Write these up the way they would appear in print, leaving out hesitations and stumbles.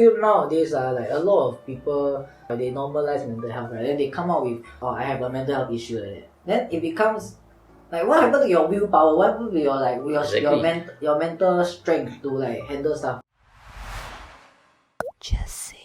feel nowadays like a lot of people they normalize mental health, right? Then they come out with I have a mental health issue like that. Then it becomes like what happened to your willpower? What happened to your mental strength to like handle stuff? Just say.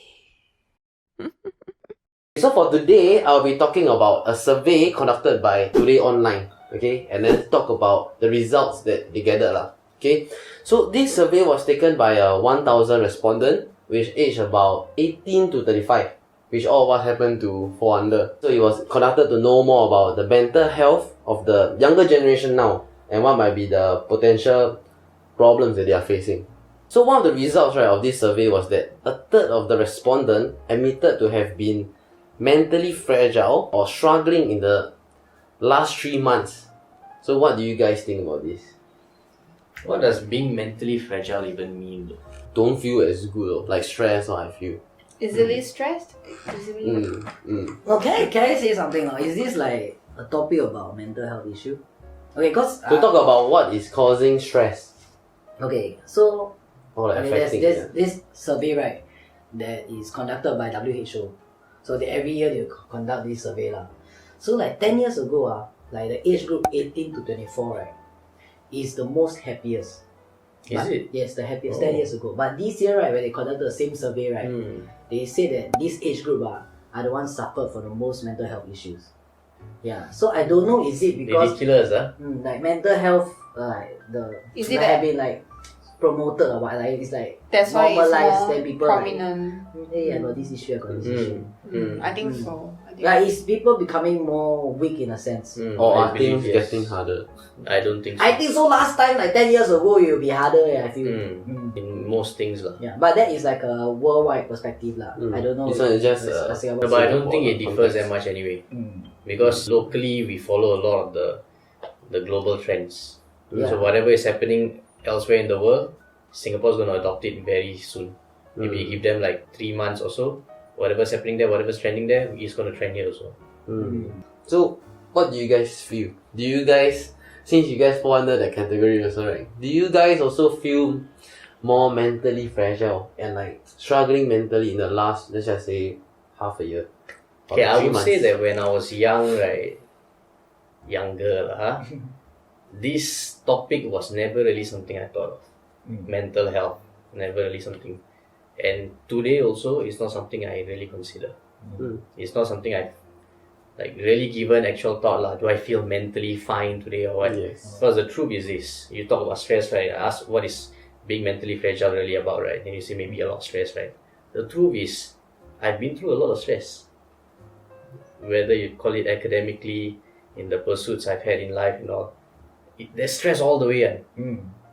So for today, I'll be talking about a survey conducted by Today Online, okay, and then talk about the results that they gathered lah. Okay, so this survey was taken by 1,000 respondents, which age about 18 to 35, which all of us happen to fall under. So it was conducted to know more about the mental health of the younger generation now, and what might be the potential problems that they are facing. So one of the results, right, of this survey was that a third of the respondents admitted to have been mentally fragile or struggling in the last 3 months. So what do you guys think about this? What does being mentally fragile even mean though? Don't feel as good, like stress, or I feel. Easily stressed? Easily. Well, can I say something? Is this like a topic about mental health issue? Okay, cause To talk about what is causing stress okay, so or like there's affecting. this survey, right, that is conducted by WHO. So every year they conduct this survey lah. So like 10 years ago like the age group 18 to 24, right, is the most happiest. Is it? Yes, the happiest 10 years ago. But this year, right, when they conducted the same survey, right, they say that this age group are the ones suffered from the most mental health issues. Yeah, so I don't know, is it because Ridiculous, huh? like mental health Is it have been like promoted or what? Like it's like That's why it's normalized, more then people prominent. like, hey, I got this issue, I got this issue. I think so. Like it's people becoming more weak in a sense. Or I are things believe, yes. getting harder? I don't think so. I think so. Last time, like 10 years ago, it will be harder. I feel. In most things lah. Yeah, but that is like a worldwide perspective lah. I don't know. This one is just a Singapore. No, but I don't Singapore think it differs context. that much anyway. Because locally we follow a lot of the global trends. So whatever is happening elsewhere in the world, Singapore's going to adopt it very soon. Maybe you give them like 3 months or so. Whatever's happening there, whatever's trending there, it's going to trend here also. So what do you guys feel? Do you guys, since you guys fall under that category also, right? Do you guys also feel more mentally fragile and like struggling mentally in the last, let's just say, half a year? Or Okay, I 3 would months? say that when I was young, right, younger lah, this topic was never really something I thought of. Mental health, never really something. And today also, it's not something I really consider. It's not something I've like really given actual thought lah. Do I feel mentally fine today or what? Yes. Because the truth is this: you talk about stress, right? I ask what is being mentally fragile really about, right? And you say maybe a lot of stress, right? The truth is, I've been through a lot of stress. Whether you call it academically, in the pursuits I've had in life and all, there's stress all the way.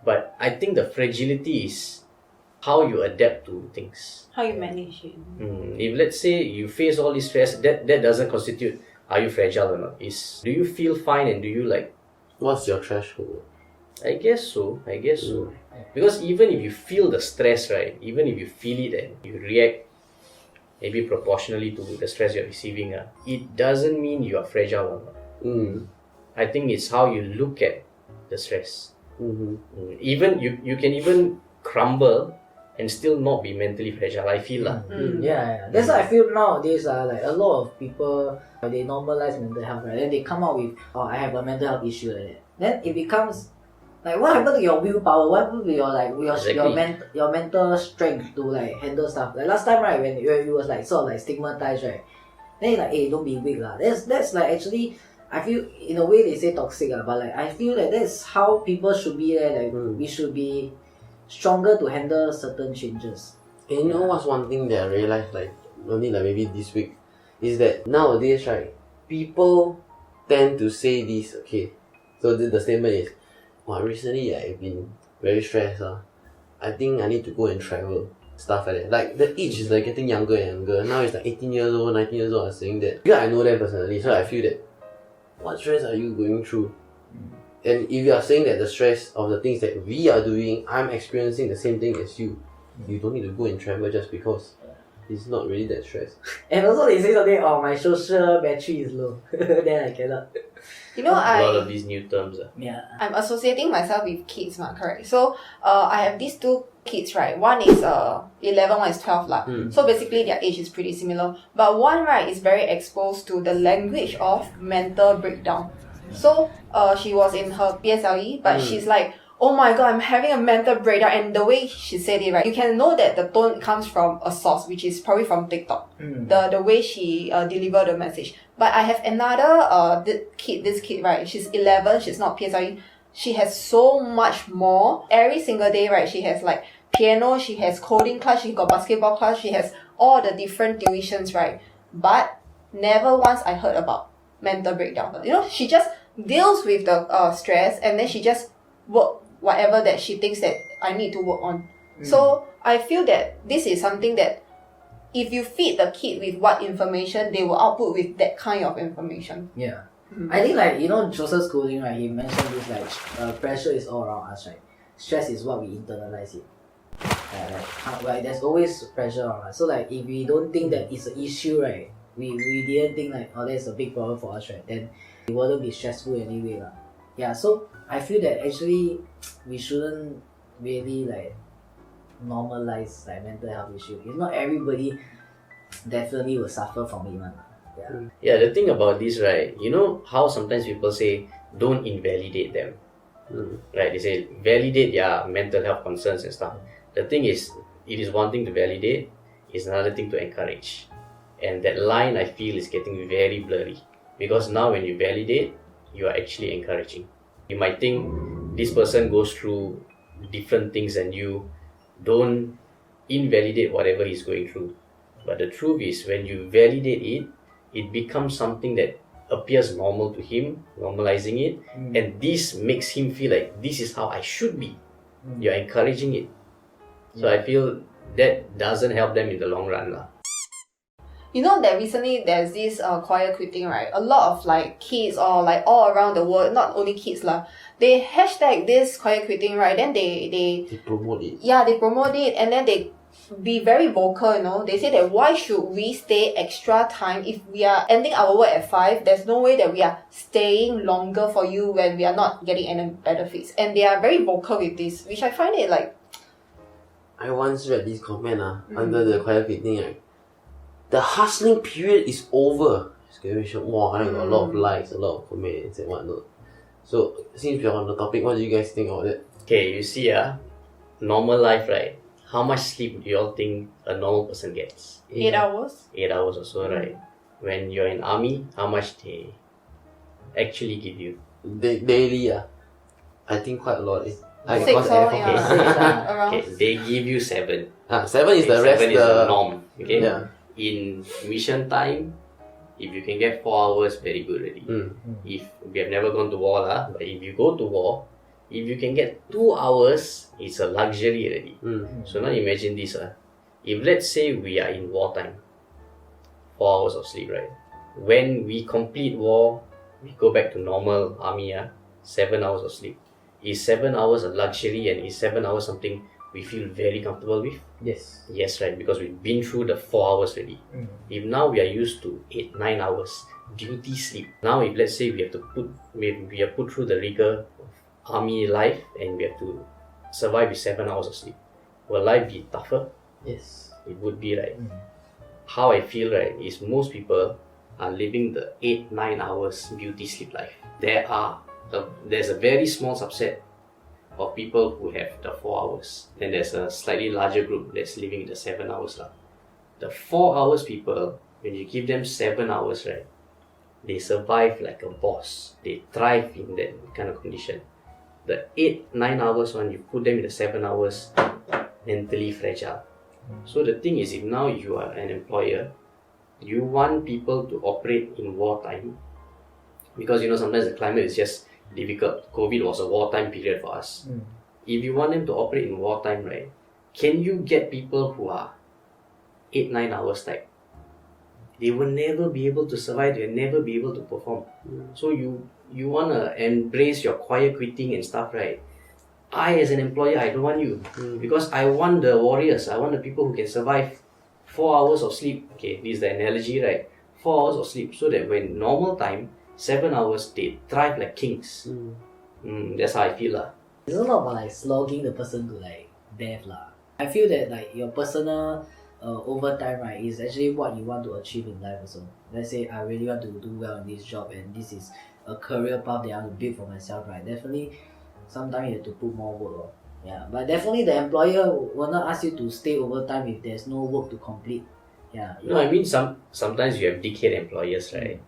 But I think the fragility is how you adapt to things. How you manage it. If let's say you face all this stress, that doesn't constitute are you fragile or not. Do you feel fine and do you like? What's your threshold? I guess so. Because even if you feel the stress, right, even if you feel it and you react maybe proportionally to the stress you're receiving, it doesn't mean you are fragile or not. I think it's how you look at the stress. Even you can even crumble and still not be mentally fragile, I feel lah. Yeah. That's why I feel nowadays like a lot of people they normalize mental health, right? Then they come out with I have a mental health issue like that. Then it becomes like what happened to your willpower? What happened to your mental strength to like handle stuff? Like last time, right, when you was like sort of like stigmatized, right? Then it's like, hey, don't be weak lah. That's like actually I feel in a way they say toxic but like I feel that that's how people should be there. Like we should be stronger to handle certain changes. And you know what's one thing that I realized, like only like maybe this week, is that nowadays, right, people tend to say this, okay, so the statement is, recently I've been very stressed, I think I need to go and travel, stuff like that. Like the age is like getting younger and younger. Now it's like 18 years old, 19 years old are saying that. Because I know them personally, so I feel that, what stress are you going through? And if you are saying that the stress of the things that we are doing, I'm experiencing the same thing as you, you don't need to go and travel just because it's not really that stress. And also they say something, my social battery is low. Then I cannot. You know, A lot of these new terms. Yeah. I'm associating myself with kids, correct? So, I have these two kids, right? One is 11, one is 12 lah. So basically their age is pretty similar. But one, right, is very exposed to the language of mental breakdown. So, she was in her PSLE, but she's like, oh my god, I'm having a mental breakdown. And the way she said it, right, you can know that the tone comes from a source, which is probably from TikTok. The way she delivered the message. But I have another this kid, right, she's 11, she's not PSLE. She has so much more. Every single day, right, she has like piano, she has coding class, she got basketball class, she has all the different tuitions, right? But never once I heard about mental breakdown. You know, she just deals with the stress, and then she just work whatever that she thinks that I need to work on. So I feel that this is something that if you feed the kid with what information, they will output with that kind of information. Yeah. I think like, you know, Joseph Schooling, right, he mentioned this like pressure is all around us, right? Stress is what we internalize it. Like there's always pressure on us. So like if we don't think that it's an issue, right, we didn't think like, oh, that's a big problem for us, right, then it wouldn't be stressful anyway lah. Yeah, so I feel that actually we shouldn't really like normalize like mental health issue. If not, everybody definitely will suffer from it, man. Yeah. Yeah, the thing about this, right, you know how sometimes people say don't invalidate them. Right, they say validate their mental health concerns and stuff. The thing is, it is one thing to validate, it's another thing to encourage. And that line I feel is getting very blurry. Because now when you validate, you are actually encouraging. You might think this person goes through different things than you. Don't invalidate whatever he's going through. But the truth is, when you validate it, it becomes something that appears normal to him, normalizing it, and this makes him feel like this is how I should be. You're encouraging it. So I feel that doesn't help them in the long run lah. You know that recently there's this choir quitting, right? A lot of like kids or like all around the world, not only kids lah, they hashtag this choir quitting, right? Then they promote it. Yeah, they promote it, and then they be very vocal, you know. They say that why should we stay extra time if we are ending our work at 5? There's no way that we are staying longer for you when we are not getting any benefits. And they are very vocal with this, which I find it like... I once read this comment under the choir quitting, right? The hustling period is over. Wow, I got a lot of likes, a lot of comments and whatnot. So, since we're on the topic, what do you guys think about it? Okay, you see normal life, right? How much sleep do you all think a normal person gets? 8 hours? 8 hours or so, right? When you're in army, how much they actually give you? Daily, I think quite a lot. Like, 6 what's or the yeah. Around. Okay, they give you 7. 7 is the rest. 7 is the norm. Okay? Yeah. In mission time, if you can get 4 hours, very good already. If we have never gone to war, but if you go to war, if you can get 2 hours, it's a luxury already. So now imagine this. If let's say we are in wartime, 4 hours of sleep, right? When we complete war, we go back to normal army, 7 hours of sleep. Is 7 hours a luxury, and is 7 hours something we feel very comfortable with? Yes. Yes, right, because we've been through the 4 hours already. If now we are used to 8-9 hours duty sleep, now if let's say we are put through the rigor of army life and we have to survive with 7 hours of sleep, will life be tougher? Yes. It would be, right? How I feel, right, is most people are living the 8-9 hours beauty sleep life. There's a very small subset of people who have the 4 hours. Then there's a slightly larger group that's living the 7 hours. The 4 hours people, when you give them 7 hours, right, they survive like a boss. They thrive in that kind of condition. The 8-9 hours one, you put them in the 7 hours, mentally fragile. So the thing is, if now you are an employer, you want people to operate in wartime, because sometimes the climate is just difficult. COVID was a wartime period for us. If you want them to operate in wartime, right, can you get people who are 8-9 hours type? They will never be able to survive, they'll never be able to perform. So you want to embrace your choir quitting and stuff, right? I as an employer, I don't want you, because I want the warriors, I want the people who can survive 4 hours of sleep. Okay, this is the analogy, right? 4 hours of sleep, so that when normal time, 7 hours, they thrive like kings. That's how I feel lah. It's not about like slogging the person to like death lah. I feel that like your personal overtime, right, is actually what you want to achieve in life also. Let's say I really want to do well in this job and this is a career path that I want to build for myself, right? Definitely sometimes you have to put more work. Yeah, but definitely the employer will not ask you to stay overtime if there's no work to complete. Yeah. No, I mean sometimes you have dickhead employers, right?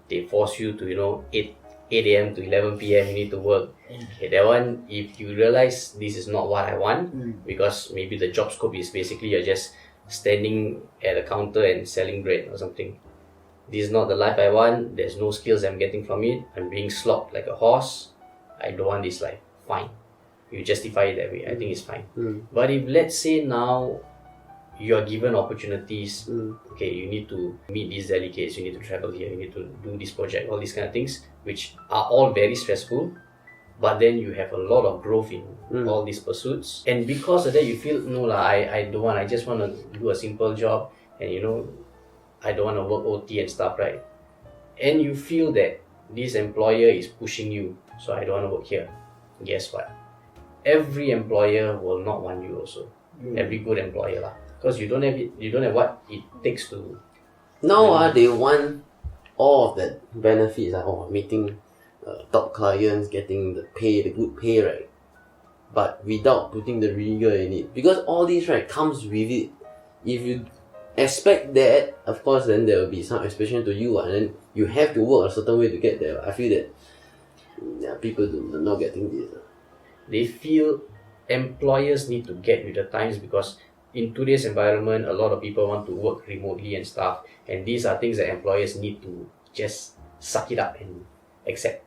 They force you to 8 a.m. to 11 p.m. you need to work. Okay, that one, if you realize this is not what I want, because maybe the job scope is basically you're just standing at a counter and selling bread or something. This is not the life I want. There's no skills I'm getting from it. I'm being slogged like a horse. I don't want this life. Fine. You justify it that way. I think it's fine. But if let's say now you are given opportunities, okay, you need to meet these delegates, you need to travel here, you need to do this project, all these kind of things, which are all very stressful, but then you have a lot of growth in all these pursuits, and because of that you feel, no lah, I don't want, I just want to do a simple job, and I don't want to work OT and stuff, right? And you feel that this employer is pushing you, so I don't want to work here. Guess what? Every employer will not want you also. Every good employer lah. Because you don't have what it takes to. Now they want all of that benefits, meeting top clients, getting the good pay, right? But without putting the rigor in it. Because all this, right, comes with it. If you expect that, of course, then there will be some expectation to you, and then you have to work a certain way to get there. I feel that people are not getting this. They feel employers need to get with the times, because in today's environment, a lot of people want to work remotely and stuff, and these are things that employers need to just suck it up and accept.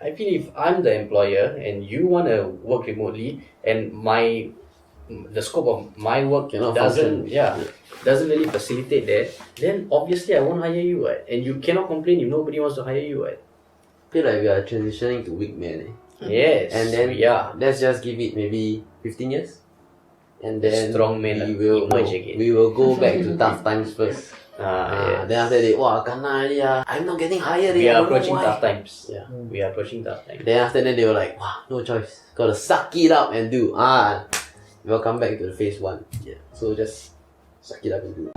I feel if I'm the employer and you want to work remotely and the scope of my work doesn't really facilitate that, then obviously I won't hire you, right? And you cannot complain if nobody wants to hire you, right? I feel like we are transitioning to weak men. Yes, and then let's just give it maybe 15 years, and then we will go back to tough times first. Then after that, I'm not getting hired. We are approaching tough times. Yeah, we are approaching tough times. Then after that, they were like, no choice, gotta suck it up and do. We'll come back to the phase 1. Yeah, so just suck it up and do.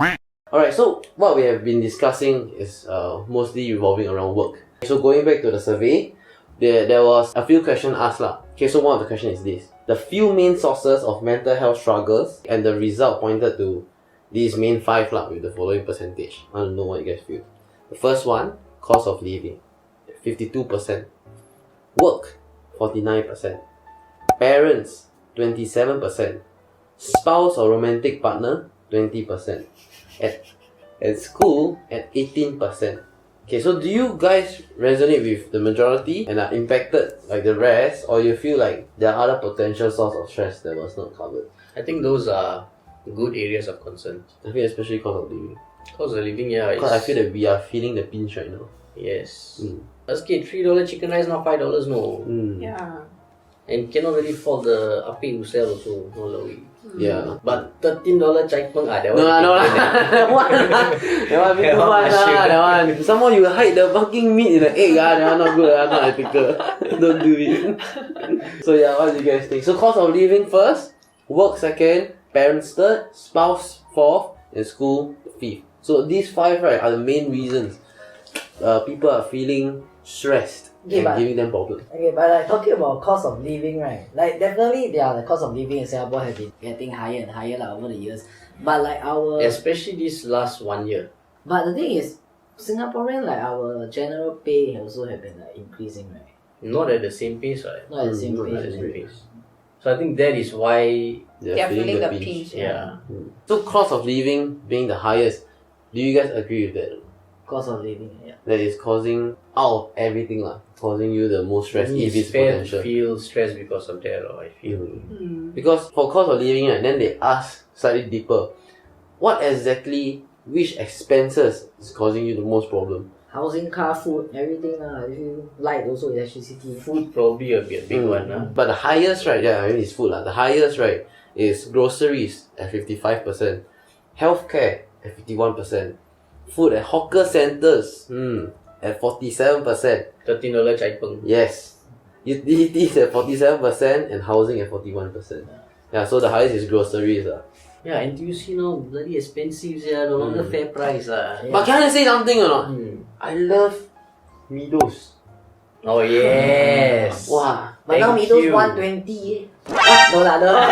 Alright, so what we have been discussing is mostly revolving around work. So going back to the survey, there was a few questions asked lah. Okay, so one of the questions is this: the few main sources of mental health struggles, and the result pointed to these main 5 lah, with the following percentage. I don't know what you guys feel. The first one, cost of living, 52%. Work, 49%. Parents, 27%. Spouse or romantic partner, 20%. At school, at 18%. Okay, so do you guys resonate with the majority and are impacted like the rest, or you feel like there are other potential sources of stress that was not covered? I think those are good areas of concern. I feel especially cost of living. Cost of living, yeah. Because I feel that we are feeling the pinch right now. Yes. Okay, $3 chicken rice, now $5, no. Yeah. And cannot really fault the api who sell also, no low. Yeah. But $13 chai peng, that one. No lah. That one a bit too much lah. That one. Some more you hide the fucking meat in the egg. That one not good. Not ethical. Don't do it. So yeah, what do you guys think? So cost of living first, work second, parents third, spouse fourth, and school fifth. So these 5, right, are the main reasons people are feeling stressed. Okay, and giving them problems. Okay, but like talking about cost of living, right? Like definitely, the cost of living in Singapore have been getting higher and higher like, over the years. But like especially this last 1 year. But the thing is, Singaporean, like our general pay also have been like increasing, right? Not at the same pace, right? Not at the same Not at the pace. same pace. So I think that is why They're feeling the pinch. yeah. So cost of living being the highest, do you guys agree with that? Cost of living, yeah. That is causing out of everything lah, causing you the most stress if it's fair to potential. feel stressed because of that, or I feel. Because for cost of living, right, then they ask slightly deeper, what exactly, which expenses is causing you the most problem? Housing, car, food, everything lah. If you light also electricity. Food probably will be a big one. But the highest, right, it's food lah. The highest, right, is groceries at 55%, healthcare at 51%, food at hawker centers at 47%. $13 chai peng. Yes. Utilities at 47% and housing at 41%. Yeah, so the highest is groceries. Yeah, NTUC now bloody expensive, no longer fair price. But can I say something or not? I love Midos. Oh yes. Wow. But now Thank Midos you. 120 eh. No lah, no lah.